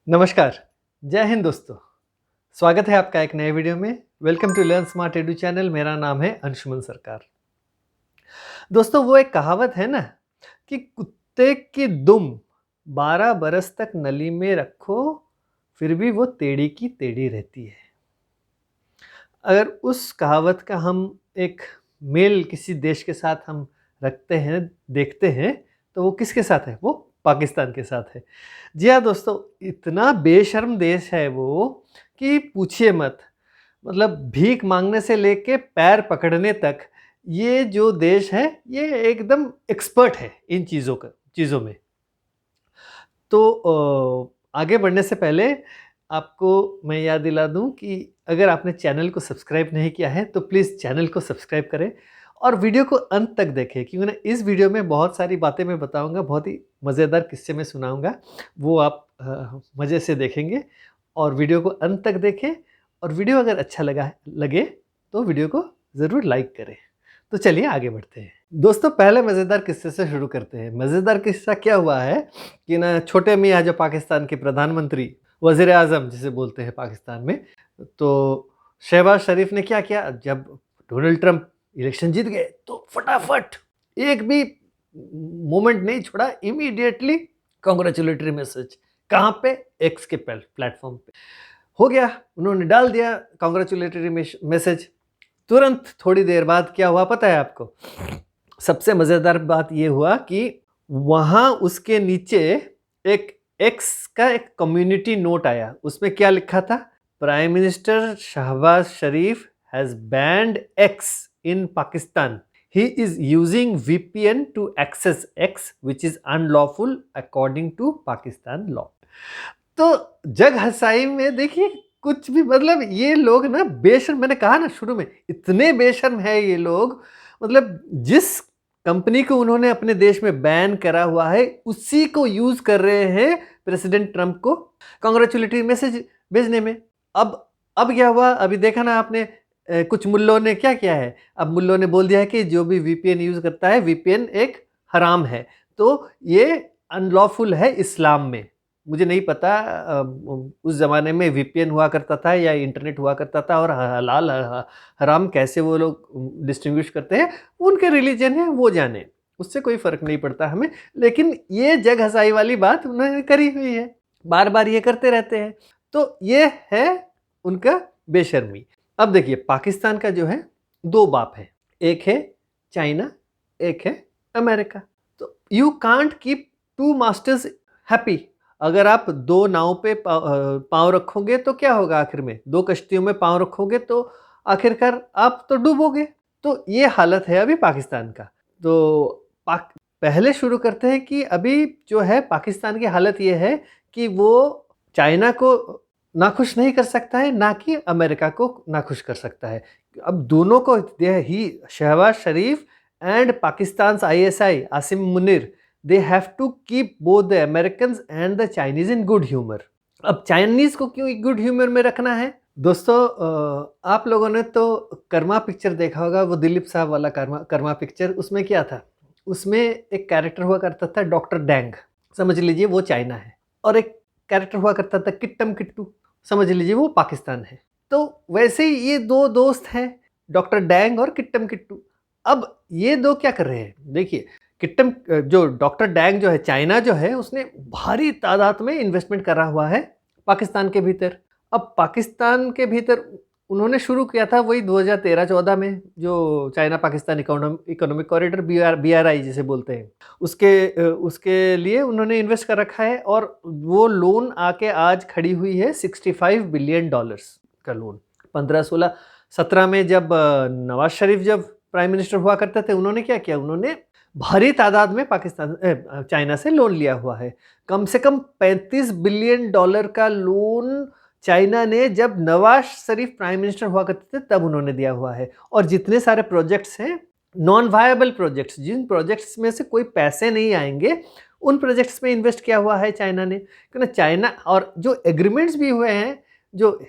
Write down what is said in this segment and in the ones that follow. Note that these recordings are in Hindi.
नमस्कार, जय हिंद दोस्तों। स्वागत है आपका एक नए वीडियो में। Welcome to Learn Smart Edu channel. मेरा नाम है अंशुमन सरकार। दोस्तों, वो एक कहावत है ना कि कुत्ते की दुम 12 बरस तक नली में रखो, फिर भी वो टेढ़ी की टेढ़ी रहती है। अगर उस कहावत का हम एक मेल किसी देश के साथ हम रखते हैं, देखते हैं, तो वो किसके साथ है? वो पाकिस्तान के साथ है। जी हाँ दोस्तों, इतना बेशर्म देश है वो कि पूछिए मत। मतलब भीख मांगने से लेके पैर पकड़ने तक ये जो देश है, ये एकदम एक्सपर्ट है इन चीज़ों में। तो आगे बढ़ने से पहले आपको मैं याद दिला दूं कि अगर आपने चैनल को सब्सक्राइब नहीं किया है तो प्लीज़ चैनल को सब्सक्राइब करें और वीडियो को अंत तक देखें, क्योंकि ना इस वीडियो में बहुत सारी बातें मैं बताऊंगा, बहुत ही मज़ेदार किस्से मैं सुनाऊंगा। वो आप मज़े से देखेंगे और वीडियो को अंत तक देखें। और वीडियो अगर अच्छा लगे तो वीडियो को ज़रूर लाइक करें। तो चलिए आगे बढ़ते हैं। दोस्तों, पहले मज़ेदार किस्से से शुरू करते हैं। मज़ेदार किस्सा क्या हुआ है कि ना, छोटे मियाँ जो पाकिस्तान के प्रधानमंत्री, वज़ीर आज़म जिसे बोलते हैं पाकिस्तान में, तो शहबाज शरीफ ने क्या किया, जब डोनाल्ड ट्रंप इलेक्शन जीत गए तो फटाफट एक भी मोमेंट नहीं छोड़ा, इमीडिएटली कांग्रेचुलेटरी मैसेज। कहाँ पे? एक्स के प्लेटफॉर्म पे हो गया, उन्होंने डाल दिया कांग्रेचुलेटरी मैसेज। तुरंत थोड़ी देर बाद क्या हुआ पता है आपको? सबसे मज़ेदार बात ये हुआ कि वहाँ उसके नीचे एक एक्स का एक कम्युनिटी नोट आया। उसमें क्या लिखा था? Prime minister Shehbaz Sharif has banned X in Pakistan. He is using VPN to access X, which is unlawful according to Pakistan law. तो जग हसाई में देखिए, कुछ भी मतलब ये लोग ना बेशर्म, मैंने कहा ना शुरू में, इतने बेशर्म है ये लोग। मतलब जिस कंपनी को उन्होंने अपने देश में बैन करा हुआ है उसी को यूज कर रहे हैं प्रेसिडेंट ट्रंप को कांग्रेचुलेटरी मैसेज भेजने में। अब क्या हुआ? अभी देखा ना आपने, कुछ मुल्लों ने क्या किया है। अब मुल्लों ने बोल दिया है कि जो भी वीपीएन यूज करता है, वीपीएन एक हराम है, तो ये अनलॉफुल है इस्लाम में। मुझे नहीं पता उस ज़माने में वीपीएन हुआ करता था या इंटरनेट हुआ करता था, और हलाल हराम कैसे वो लोग डिस्टिंग्विश करते हैं, उनके रिलीजन है, वो जाने, उससे कोई फ़र्क नहीं पड़ता हमें। लेकिन ये जग हसाई वाली बात उन्होंने करी हुई है, बार बार ये करते रहते हैं। तो ये है उनका बेशर्मी। अब देखिए, पाकिस्तान का जो है दो बाप है, एक है चाइना, एक है अमेरिका। तो you can't keep two masters happy. अगर आप दो नाव पे पाँव रखोगे तो क्या होगा? आखिर में दो कश्तियों में पाँव रखोगे तो आखिरकार आप तो डूबोगे। तो ये हालत है अभी पाकिस्तान का। तो पहले शुरू करते हैं कि अभी जो है पाकिस्तान की हालत ये है कि वो चाइना को नाखुश नहीं कर सकता है, ना कि अमेरिका को नाखुश कर सकता है। अब दोनों को ही Shehbaz Sharif and Pakistan ISI Asim Munir, they have to keep both the Americans and the Chinese in good humor. अब चाइनीज को क्यों गुड ह्यूमर में रखना है? दोस्तों, आप लोगों ने तो कर्मा पिक्चर देखा होगा, वो दिलीप साहब वाला कर्मा पिक्चर। उसमें क्या था? उसमें एक कैरेक्टर हुआ करता था डॉक्टर डैंग, समझ लीजिए वो चाइना है, और एक कैरेक्टर हुआ करता था किट्टम किट्टू, समझ लीजिए वो पाकिस्तान है। तो वैसे ही ये दो दोस्त हैं, डॉक्टर डैंग और किट्टम किट्टू। अब ये दो क्या कर रहे हैं? देखिए, किट्टम जो डॉक्टर डैंग जो है, चाइना जो है, उसने भारी तादाद में इन्वेस्टमेंट करा हुआ है पाकिस्तान के भीतर। अब पाकिस्तान के भीतर उन्होंने शुरू किया था वही 2013-14 में, जो China Pakistan economic corridor, BRI जिसे बोलते हैं, उसके लिए उन्होंने इन्वेस्ट कर रखा है। और वो लोन आके आज खड़ी हुई है $65 बिलियन का लोन। 15-16-17 में जब नवाज शरीफ जब प्राइम मिनिस्टर हुआ करते थे, उन्होंने क्या किया? उन्होंने भारी तादाद में चाइना से लोन लिया हुआ है। कम से कम $35 बिलियन का लोन चाइना ने जब नवाज शरीफ प्राइम मिनिस्टर हुआ करते थे तब उन्होंने दिया हुआ है। और जितने सारे प्रोजेक्ट्स हैं, नॉन वायबल प्रोजेक्ट्स, जिन प्रोजेक्ट्स में से कोई पैसे नहीं आएंगे, उन प्रोजेक्ट्स में इन्वेस्ट किया हुआ है चाइना ने। क्योंकि चाइना, और जो एग्रीमेंट्स भी हुए हैं, जो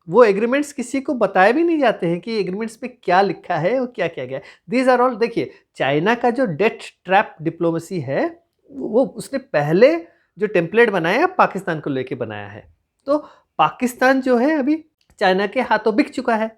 वो एग्रीमेंट्स किसी को बताए भी नहीं जाते हैं कि एग्रीमेंट्स में क्या लिखा है और क्या किया गया है। दीज आर ऑल, देखिए, चाइना का जो डेट ट्रैप डिप्लोमेसी है, वो उसने पहले जो टेम्पलेट बनाया पाकिस्तान को लेके बनाया है। तो पाकिस्तान जो है अभी चाइना के हाथों बिक चुका है।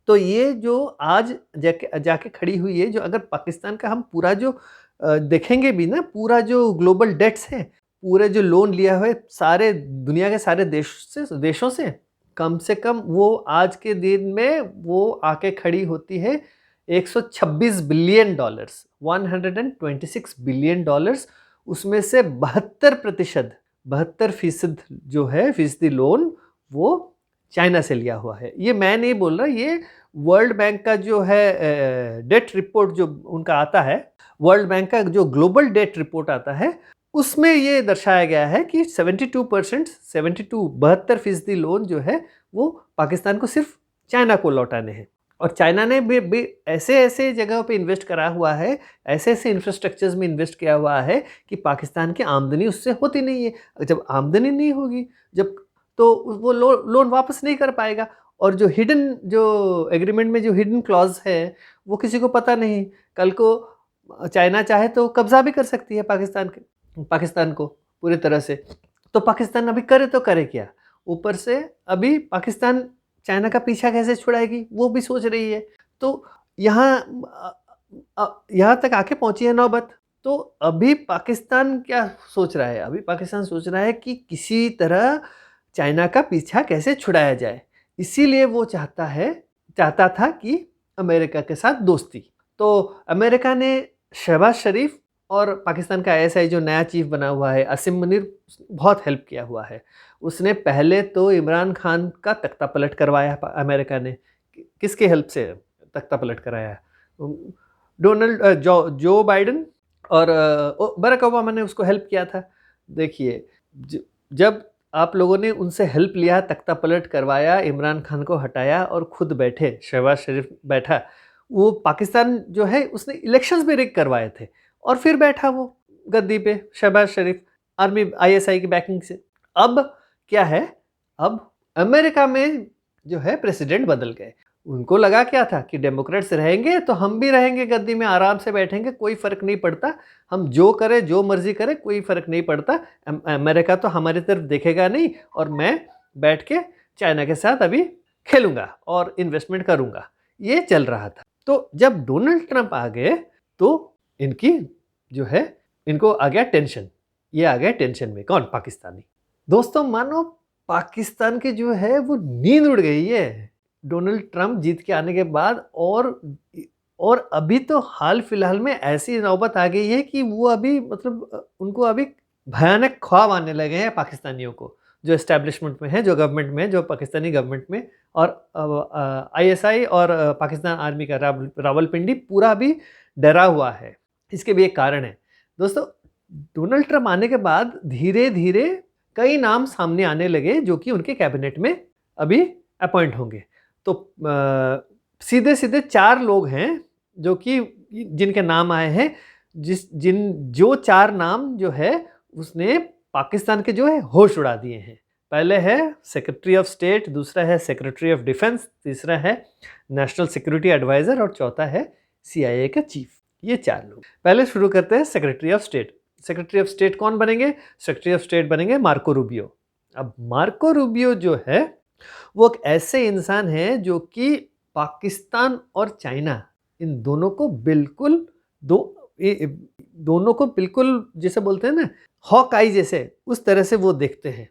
तो ये जो आज जाके खड़ी हुई है, जो अगर पाकिस्तान का हम पूरा जो देखेंगे भी ना, पूरा जो ग्लोबल डेट्स है, पूरे जो लोन लिया हुआ है सारे दुनिया के सारे देशों से कम वो आज के दिन में वो आके खड़ी होती है 126 बिलियन डॉलर्स, 126 बिलियन डॉलर्स। उसमें से 72% जो है फीसदी लोन वो चाइना से लिया हुआ है। ये मैं नहीं बोल रहा, ये वर्ल्ड बैंक का जो है डेट रिपोर्ट जो उनका आता है, वर्ल्ड बैंक का जो ग्लोबल डेट रिपोर्ट आता है, उसमें ये दर्शाया गया है कि 72% लोन जो है वो पाकिस्तान को सिर्फ चाइना को लौटाने हैं। और चाइना ने भी ऐसे जगहों पे इन्वेस्ट करा हुआ है, ऐसे इंफ्रास्ट्रक्चर्स में इन्वेस्ट किया हुआ है कि पाकिस्तान की आमदनी उससे होती नहीं है। जब आमदनी नहीं होगी, जब तो वो लोन वापस नहीं कर पाएगा। और जो एग्रीमेंट में जो हिडन क्लॉज है वो किसी को पता नहीं। कल को चाइना चाहे तो कब्जा भी कर सकती है पाकिस्तान को पूरी तरह से। तो पाकिस्तान अभी करे तो करे क्या? ऊपर से अभी पाकिस्तान चाइना का पीछा कैसे छुड़ाएगी वो भी सोच रही है। तो यहाँ तक आके पहुंची है नौबत। तो अभी पाकिस्तान क्या सोच रहा है? अभी पाकिस्तान सोच रहा है कि किसी तरह चाइना का पीछा कैसे छुड़ाया जाए। इसीलिए वो चाहता था कि अमेरिका के साथ दोस्ती। तो अमेरिका ने शहबाज शरीफ और पाकिस्तान का आईएसआई जो नया चीफ बना हुआ है असीम मुनीर, बहुत हेल्प किया हुआ है। उसने पहले तो इमरान खान का तख्ता पलट करवाया अमेरिका ने। किसके हेल्प से तख्ता पलट कराया? जो बाइडन और बराक ओबामा ने उसको हेल्प किया था। देखिए, जब आप लोगों ने उनसे हेल्प लिया, तख्ता पलट करवाया, इमरान खान को हटाया और खुद बैठे, शहबाज शरीफ बैठा। वो पाकिस्तान जो है उसने इलेक्शंस भी रिग करवाए थे और फिर बैठा वो गद्दी पे शहबाज शरीफ, आर्मी आईएसआई की बैकिंग से। अब क्या है? अब अमेरिका में जो है प्रेसिडेंट बदल गए। उनको लगा क्या था कि डेमोक्रेट्स रहेंगे तो हम भी रहेंगे गद्दी में, आराम से बैठेंगे, कोई फर्क नहीं पड़ता, हम जो करें जो मर्जी करें कोई फर्क नहीं पड़ता, अमेरिका तो हमारी तरफ देखेगा नहीं और मैं बैठ के चाइना के साथ अभी खेलूंगा और इन्वेस्टमेंट करूंगा। ये चल रहा था। तो जब डोनाल्ड ट्रंप आ गए तो इनकी जो है, इनको आ गया टेंशन। ये आ गया टेंशन में। कौन? पाकिस्तानी। दोस्तों मानो पाकिस्तान की जो है वो नींद उड़ गई है डोनाल्ड ट्रंप जीत के आने के बाद। और अभी तो हाल फिलहाल में ऐसी नौबत आ गई है कि वो अभी मतलब उनको अभी भयानक ख्वाब आने लगे हैं पाकिस्तानियों को, जो एस्टेब्लिशमेंट में है, जो गवर्नमेंट में है, जो पाकिस्तानी गवर्नमेंट में। और आईएसआई और पाकिस्तान आर्मी का रावलपिंडी पूरा भी डरा हुआ है। इसके भी एक कारण है दोस्तों। डोनाल्ड ट्रंप आने के बाद धीरे धीरे कई नाम सामने आने लगे जो कि उनके कैबिनेट में अभी अपॉइंट होंगे। तो सीधे सीधे 4 लोग हैं जो कि जिनके नाम आए हैं। जो 4 नाम जो है उसने पाकिस्तान के जो है होश उड़ा दिए हैं। पहले है सेक्रेटरी ऑफ स्टेट, दूसरा है सेक्रेटरी ऑफ डिफेंस, तीसरा है नेशनल सिक्योरिटी एडवाइजर और चौथा है सीआईए का चीफ। ये 4 लोग। पहले शुरू करते हैं secretary of state. Secretary of state कौन बनेंगे? सेक्रेटरी ऑफ स्टेट बनेंगे मार्को रूबियो। अब मार्को रूबियो जो है वो एक ऐसे इंसान है जो कि पाकिस्तान और चाइना इन दोनों को बिल्कुल दोनों को बिल्कुल जैसे बोलते हैं ना हॉक आई जैसे, उस तरह से वो देखते हैं।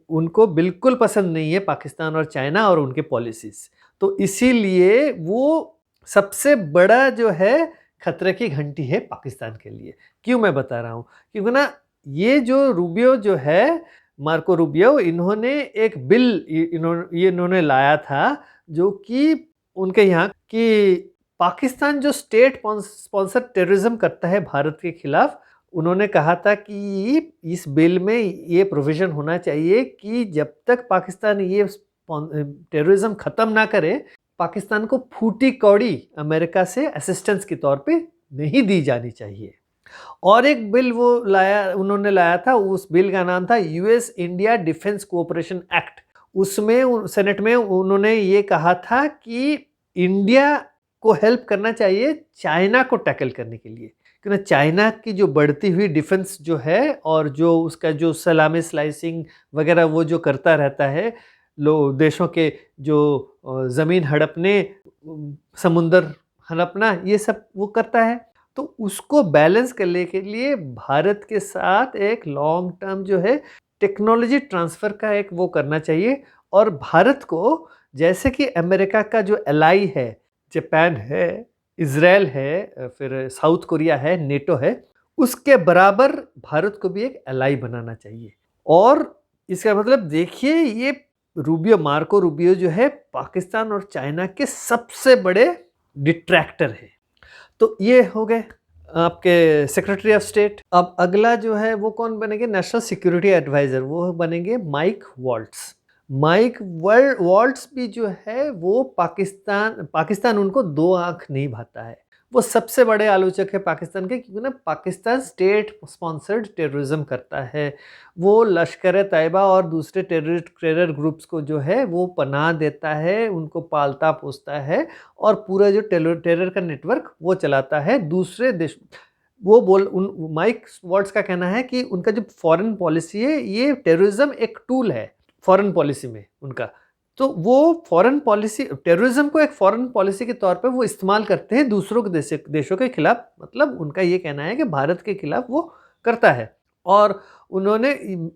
उनको बिल्कुल पसंद नहीं है पाकिस्तान और चाइना और उनके पॉलिसीज। तो इसीलिए वो सबसे बड़ा जो है खतरे की घंटी है पाकिस्तान के लिए। क्यों मैं बता रहा हूँ? क्योंकि ना ये जो रूबियो जो है, मार्को रूबियो, इन्होंने एक बिल इन्होंने लाया था जो कि उनके यहाँ कि पाकिस्तान जो स्टेट स्पॉन्सर टेररिज्म करता है भारत के खिलाफ, उन्होंने कहा था कि इस बिल में ये प्रोविजन होना चाहिए कि जब तक पाकिस्तान ये टेररिज्म खत्म ना करे, पाकिस्तान को फूटी कौड़ी अमेरिका से असिस्टेंस के तौर पे नहीं दी जानी चाहिए। और एक बिल उन्होंने लाया था, उस बिल का नाम था US India defence cooperation act. उसमें सेनेट में उन्होंने ये कहा था कि इंडिया को हेल्प करना चाहिए चाइना को टैकल करने के लिए, क्योंकि चाइना की जो बढ़ती हुई डिफेंस जो है और जो उसका जो सलामी स्लाइसिंग वगैरह वो जो करता रहता है, देशों के जो ज़मीन हड़पने, समुंदर हड़पना, ये सब वो करता है। तो उसको बैलेंस करने के लिए भारत के साथ एक लॉन्ग टर्म जो है टेक्नोलॉजी ट्रांसफ़र का एक वो करना चाहिए। और भारत को जैसे कि अमेरिका का जो एलाई है, जापान है, इज़राइल है, फिर साउथ कोरिया है, नेटो है, उसके बराबर भारत को भी एक एलाई बनाना चाहिए। और इसका मतलब देखिए, ये मार्को रूबियो जो है पाकिस्तान और चाइना के सबसे बड़े डिट्रैक्टर है। तो ये हो गए आपके सेक्रेटरी ऑफ स्टेट। अब अगला जो है वो कौन बनेंगे? नेशनल सिक्योरिटी एडवाइजर, वो बनेंगे माइक वॉल्ट्स। माइक वॉल्ट्स भी जो है वो पाकिस्तान उनको दो आंख नहीं भाता है। वो सबसे बड़े आलोचक है पाकिस्तान के, क्योंकि ना पाकिस्तान स्टेट स्पॉन्सर्ड टेररिज्म करता है। वो लश्कर तैयबा और दूसरे टेरर ग्रुप्स को जो है वो पनाह देता है, उनको पालता पोसता है और पूरा जो टेरर का नेटवर्क वो चलाता है दूसरे देश। माइक वॉल्ट्स का कहना है कि उनका जो फॉरेन पॉलिसी है, ये टेररिज्म एक टूल है फॉरेन पॉलिसी में उनका। तो वो फॉरेन पॉलिसी, टेररिज्म को एक फॉरेन पॉलिसी के तौर पे वो इस्तेमाल करते हैं दूसरों के देशों के खिलाफ। मतलब उनका ये कहना है कि भारत के खिलाफ वो करता है। और उन्होंने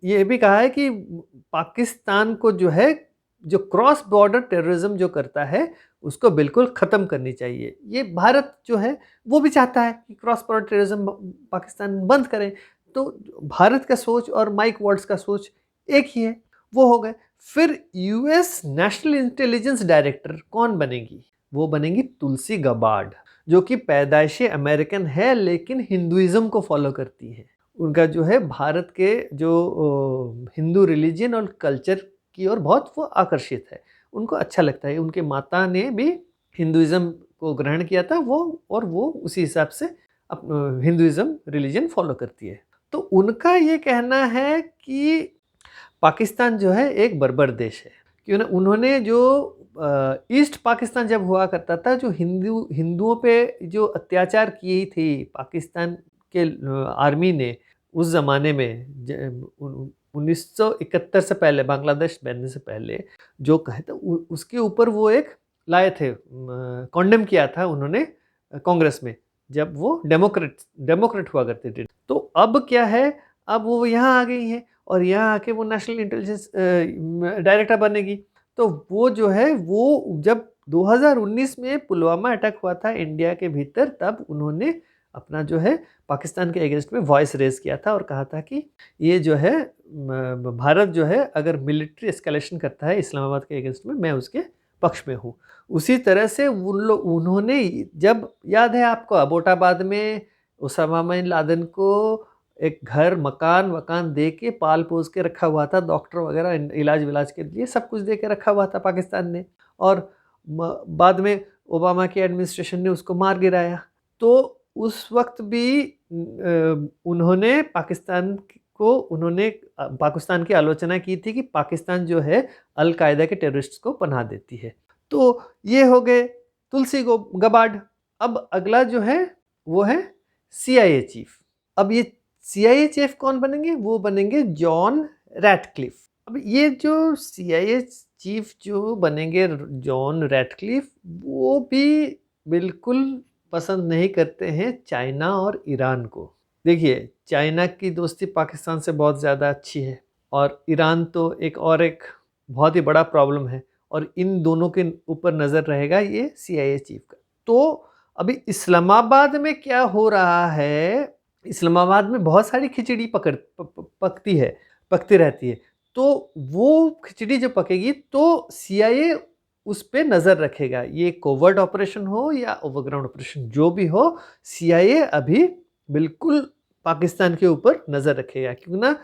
ये भी कहा है कि पाकिस्तान को जो है, जो क्रॉस बॉर्डर टेररिज्म जो करता है, उसको बिल्कुल ख़त्म करनी चाहिए। ये भारत जो है वो भी चाहता है कि क्रॉस बॉर्डर टेररिज्म पाकिस्तान बंद करें। तो भारत का सोच और माइक वॉल्ट्स का सोच एक ही है। वो हो गए। फिर यूएस नेशनल इंटेलिजेंस डायरेक्टर कौन बनेगी? वो बनेंगी तुलसी गबार्ड, जो कि पैदाइशी अमेरिकन है लेकिन हिंदुइज्म को फॉलो करती है। उनका जो है भारत के जो हिंदू रिलीजन और कल्चर की ओर बहुत वो आकर्षित है, उनको अच्छा लगता है। उनके माता ने भी हिंदुइज्म को ग्रहण किया था वो, और वो उसी हिसाब से हिंदुइज्म रिलीजन फॉलो करती है। तो उनका ये कहना है कि पाकिस्तान जो है एक बर्बर देश है, क्यों ना उन्होंने जो ईस्ट पाकिस्तान जब हुआ करता था, जो हिंदुओं पे जो अत्याचार किए थी पाकिस्तान के आर्मी ने उस ज़माने में 1971 से पहले, बांग्लादेश बनने से पहले जो कहे थे, उसके ऊपर वो एक लाए थे, कॉन्डेम किया था उन्होंने कांग्रेस में, जब वो डेमोक्रेट हुआ करते थे। तो अब क्या है, अब वो यहाँ आ गई हैं और यहाँ आके वो नेशनल इंटेलिजेंस डायरेक्टर बनेगी। तो वो जो है, वो जब 2019 में पुलवामा अटैक हुआ था इंडिया के भीतर, तब उन्होंने अपना जो है पाकिस्तान के अगेंस्ट में वॉइस रेज किया था और कहा था कि ये जो है भारत जो है अगर मिलिट्री एस्केलेशन करता है इस्लामाबाद के अगेंस्ट में, मैं उसके पक्ष में हूँ। उसी तरह से उन्होंने, जब याद है आपको अबोटाबाद में उसामा बिन लादेन को एक घर मकान वकान दे के पाल पोस के रखा हुआ था, डॉक्टर वगैरह इलाज विलाज के लिए सब कुछ दे के रखा हुआ था पाकिस्तान ने, और बाद में ओबामा की एडमिनिस्ट्रेशन ने उसको मार गिराया। तो उस वक्त भी उन्होंने पाकिस्तान की आलोचना की थी कि पाकिस्तान जो है अल कायदा के टेररिस्ट को पनाह देती है। तो ये हो गए तुलसी गबार्ड। अब अगला जो है वो है CIA चीफ। अब ये CIA चीफ कौन बनेंगे? वो बनेंगे जॉन रैटक्लिफ। अब ये जो CIA चीफ जो बनेंगे जॉन रैटक्लिफ, वो भी बिल्कुल पसंद नहीं करते हैं चाइना और ईरान को। देखिए, चाइना की दोस्ती पाकिस्तान से बहुत ज़्यादा अच्छी है और ईरान तो एक बहुत ही बड़ा प्रॉब्लम है, और इन दोनों के ऊपर नज़र रहेगा ये CIA चीफ का। तो अभी इस्लामाबाद में क्या हो रहा है, इस्लामाबाद में बहुत सारी खिचड़ी पकती रहती है। तो वो खिचड़ी जो पकेगी तो CIA उस पे नज़र रखेगा। ये कोवर्ट ऑपरेशन हो या ओवरग्राउंड ऑपरेशन, जो भी हो, CIA अभी बिल्कुल पाकिस्तान के ऊपर नज़र रखेगा, क्योंकि ना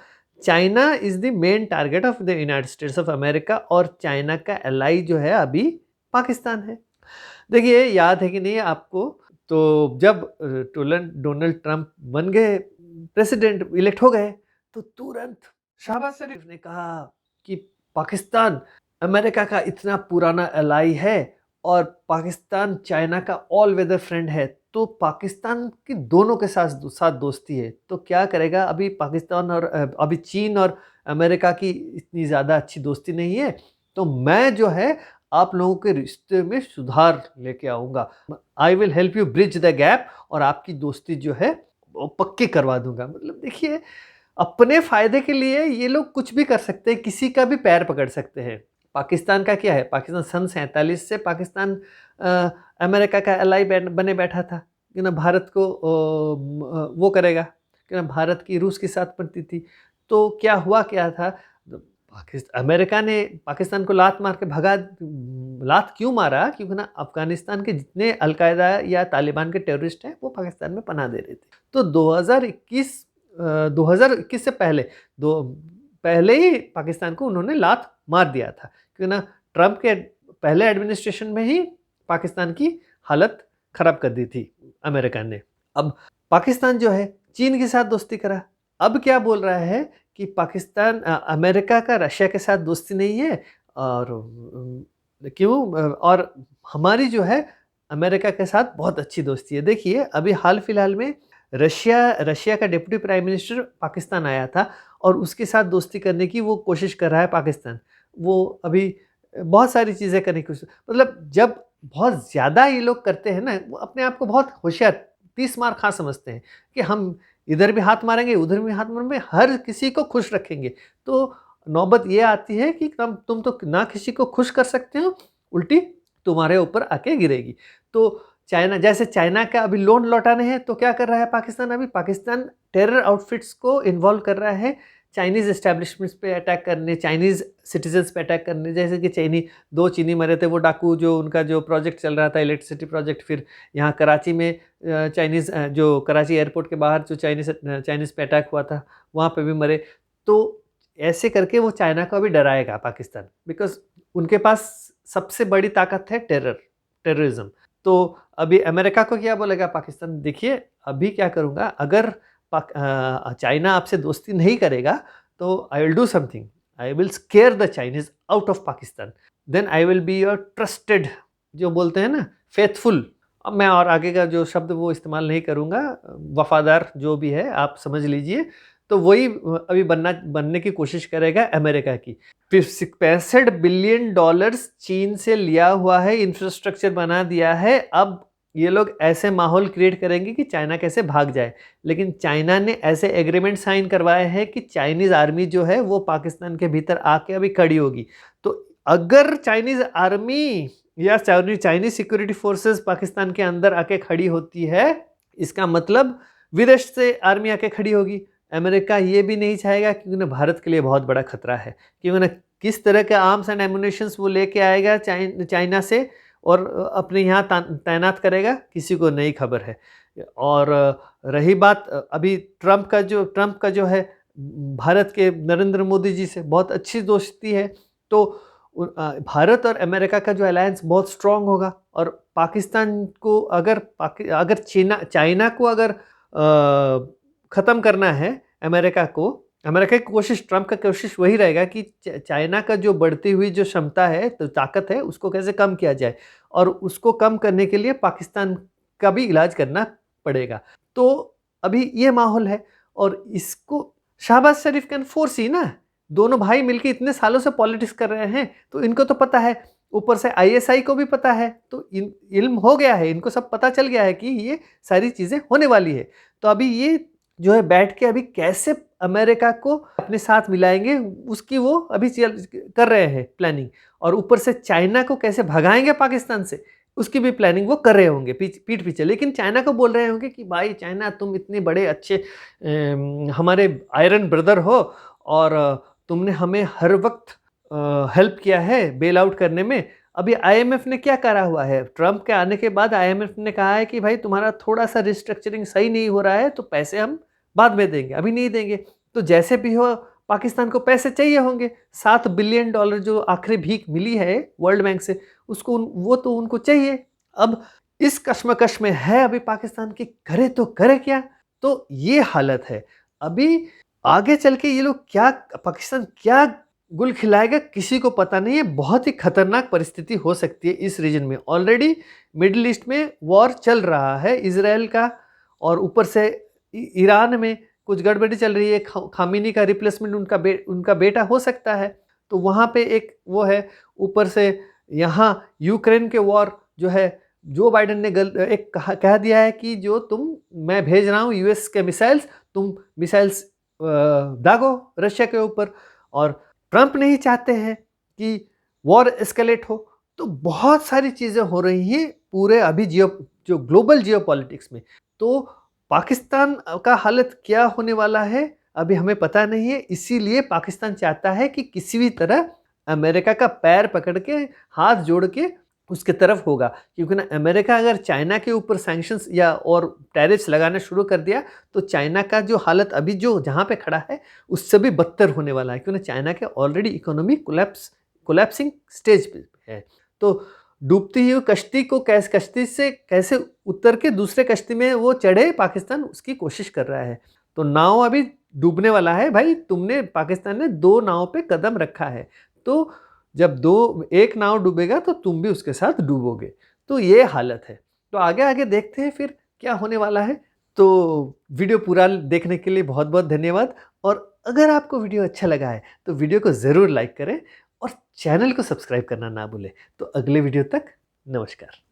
China is the main target of the United states of America, और चाइना का एलाई जो है अभी पाकिस्तान है। देखिए, याद है कि नहीं आपको, तो जब डोनाल्ड ट्रंप बन गए प्रेसिडेंट, इलेक्ट हो गए, तो तुरंत शहबाज शरीफ ने कहा कि पाकिस्तान अमेरिका का इतना पुराना एलाई है और पाकिस्तान चाइना का ऑल वेदर फ्रेंड है, तो पाकिस्तान की दोनों के साथ साथ दोस्ती है, तो क्या करेगा अभी पाकिस्तान और अभी चीन और अमेरिका की इतनी ज़्यादा अच्छी दोस्ती नहीं है, तो मैं जो है आप लोगों के रिश्ते में सुधार लेके आऊँगा। I will help you bridge the gap और आपकी दोस्ती जो है वो पक्की करवा दूँगा। मतलब देखिए, अपने फ़ायदे के लिए ये लोग कुछ भी कर सकते हैं, किसी का भी पैर पकड़ सकते हैं। पाकिस्तान का क्या है, पाकिस्तान सन 47 से पाकिस्तान अ, अमेरिका का एलाई बने बैठा था कि ना भारत को वो करेगा कि ना भारत की रूस के साथ बनती थी। तो क्या हुआ क्या था, अमेरिका ने पाकिस्तान को लात मार के भगा। लात क्यों मारा, क्योंकि ना अफगानिस्तान के जितने अलकायदा या तालिबान के टेररिस्ट हैं वो पाकिस्तान में पनाह दे रहे थे। तो 2021 से पहले ही पाकिस्तान को उन्होंने लात मार दिया था, क्योंकि ना ट्रंप के पहले एडमिनिस्ट्रेशन में ही पाकिस्तान की हालत खराब कर दी थी अमेरिका ने। अब पाकिस्तान जो है चीन के साथ दोस्ती करा, अब क्या बोल रहा है कि पाकिस्तान अमेरिका का रशिया के साथ दोस्ती नहीं है और क्यों और हमारी जो है अमेरिका के साथ बहुत अच्छी दोस्ती है। देखिए अभी हाल फिलहाल में रशिया का डिप्टी प्राइम मिनिस्टर पाकिस्तान आया था और उसके साथ दोस्ती करने की वो कोशिश कर रहा है पाकिस्तान। वो अभी बहुत सारी चीज़ें करने की कोशिश, मतलब जब बहुत ज़्यादा ये लोग करते हैं ना, वो अपने आप को बहुत होशियार 30 मार खा समझते हैं कि हम इधर भी हाथ मारेंगे, उधर भी हाथ मारेंगे, हर किसी को खुश रखेंगे। तो नौबत ये आती है कि तुम तो ना किसी को खुश कर सकते हो, उल्टी तुम्हारे ऊपर आके गिरेगी। तो चाइना का अभी लोन लौटाने हैं, तो क्या कर रहा है पाकिस्तान, अभी पाकिस्तान टेरर आउटफिट्स को इन्वॉल्व कर रहा है चाइनीज़ एस्टेब्लिशमेंट्स पे अटैक करने, चाइनीज़ सिटीजन्स पे अटैक करने। जैसे कि 2 चीनी मरे थे, वो डाकू जो उनका जो प्रोजेक्ट चल रहा था इलेक्ट्रिसिटी प्रोजेक्ट, फिर यहाँ कराची में जो कराची एयरपोर्ट के बाहर जो चाइनीज़ पे अटैक हुआ था, वहाँ पे भी मरे। तो ऐसे करके वो चाइना को अभी डराएगा पाकिस्तान, बिकॉज़ उनके पास सबसे बड़ी ताकत है टेररिज्म। तो अभी अमेरिका को क्या बोलेगा पाकिस्तान, देखिए अभी क्या करूँगा, अगर चाइना आपसे दोस्ती नहीं करेगा तो I will do something, I will scare the Chinese out of Pakistan, then I will be your trusted, जो बोलते हैं ना फेथफुल। अब मैं और आगे का जो शब्द वो इस्तेमाल नहीं करूँगा, वफादार जो भी है आप समझ लीजिए। तो वही अभी बनने की कोशिश करेगा अमेरिका की। फिर $65 बिलियन चीन से लिया हुआ है, इंफ्रास्ट्रक्चर बना दिया है। अब ये लोग ऐसे माहौल क्रिएट करेंगे कि चाइना कैसे भाग जाए, लेकिन चाइना ने ऐसे एग्रीमेंट साइन करवाए हैं कि चाइनीज़ आर्मी जो है वो पाकिस्तान के भीतर आके अभी खड़ी होगी। तो अगर चाइनीज़ आर्मी या चाइनीज़ सिक्योरिटी फोर्सेस पाकिस्तान के अंदर आके खड़ी होती है, इसका मतलब विदेश से आर्मी आके खड़ी होगी। अमेरिका ये भी नहीं चाहेगा, क्योंकि ना भारत के लिए बहुत बड़ा खतरा है, क्योंकि ना किस तरह के आर्म्स एंड एमुनेशंस वो लेके आएगा चाइना से और अपने यहाँ तैनात करेगा, किसी को नहीं खबर है। और रही बात अभी ट्रंप का जो है भारत के नरेंद्र मोदी जी से बहुत अच्छी दोस्ती है, तो भारत और अमेरिका का जो अलायंस बहुत स्ट्रांग होगा। और पाकिस्तान को अगर चाइना को अगर ख़त्म करना है अमेरिका की कोशिश, ट्रंप का कोशिश वही रहेगा कि चाइना का जो बढ़ती हुई जो क्षमता है, तो ताकत है, उसको कैसे कम किया जाए, और उसको कम करने के लिए पाकिस्तान का भी इलाज करना पड़ेगा। तो अभी ये माहौल है, और इसको शहबाज शरीफ कैन फोरसी ना, दोनों भाई मिलके इतने सालों से पॉलिटिक्स कर रहे हैं, तो इनको तो पता है, ऊपर से आईएसआई को भी पता है, तो इल्म हो गया है, इनको सब पता चल गया है कि ये सारी चीज़ें होने वाली है। तो अभी ये जो है बैठ के अभी कैसे अमेरिका को अपने साथ मिलाएंगे, उसकी वो अभी कर रहे हैं प्लानिंग, और ऊपर से चाइना को कैसे भगाएंगे पाकिस्तान से, उसकी भी प्लानिंग वो कर रहे होंगे पीठ पीछे। लेकिन चाइना को बोल रहे होंगे कि भाई चाइना, तुम इतने बड़े अच्छे हमारे आयरन ब्रदर हो, और तुमने हमें हर वक्त हेल्प किया है बेल आउट करने में। अभी आईएमएफ ने क्या करा हुआ है, ट्रंप के आने के बाद आईएमएफ ने कहा है कि भाई तुम्हारा थोड़ा सा रिस्ट्रक्चरिंग सही नहीं हो रहा है, तो पैसे हम बाद में देंगे, अभी नहीं देंगे। तो जैसे भी हो पाकिस्तान को पैसे चाहिए होंगे, $7 बिलियन जो आखिरी भीख मिली है वर्ल्ड बैंक से, उसको वो तो उनको चाहिए। अब इस कश्मकश में है अभी पाकिस्तान की, करे तो करे क्या। तो ये हालत है। अभी आगे चल के ये लोग पाकिस्तान क्या गुल खिलाएगा किसी को पता नहीं है। बहुत ही खतरनाक परिस्थिति हो सकती है इस रीजन में। ऑलरेडी मिडिल ईस्ट में वॉर चल रहा है इजराइल का, और ऊपर से ईरान में कुछ गड़बड़ी चल रही है। खामिनी का रिप्लेसमेंट उनका बेटा हो सकता है, तो वहाँ पे एक वो है। ऊपर से यहाँ यूक्रेन के वॉर जो है, जो बाइडेन ने कह दिया है कि मैं भेज रहा हूँ यूएस के मिसाइल्स, तुम मिसाइल्स दागो रशिया के ऊपर। और ट्रंप नहीं चाहते हैं कि वॉर एस्केलेट हो। तो बहुत सारी चीज़ें हो रही हैं पूरे अभी जो ग्लोबल जियोपॉलिटिक्स में। तो पाकिस्तान का हालत क्या होने वाला है अभी हमें पता नहीं है। इसीलिए पाकिस्तान चाहता है कि किसी भी तरह अमेरिका का पैर पकड़ के, हाथ जोड़ के उसके तरफ होगा, क्योंकि ना अमेरिका अगर चाइना के ऊपर सैंक्शंस या और टैरिफ्स लगाना शुरू कर दिया तो चाइना का जो हालत अभी जो जहाँ पे खड़ा है उससे भी बदतर होने वाला है, क्योंकि चाइना के ऑलरेडी इकोनॉमी कोलैप्सिंग स्टेज पे है। तो डूबती हुई कश्ती को कश्ती से कैसे उतर के दूसरे कश्ती में वो चढ़े, पाकिस्तान उसकी कोशिश कर रहा है। तो नाव अभी डूबने वाला है भाई। पाकिस्तान ने 2 नाव पे कदम रखा है, तो जब एक नाव डूबेगा तो तुम भी उसके साथ डूबोगे। तो ये हालत है। तो आगे देखते हैं फिर क्या होने वाला है। तो वीडियो पूरा देखने के लिए बहुत बहुत धन्यवाद। और अगर आपको वीडियो अच्छा लगा है तो वीडियो को ज़रूर लाइक करें और चैनल को सब्सक्राइब करना ना भूलें। तो अगले वीडियो तक नमस्कार।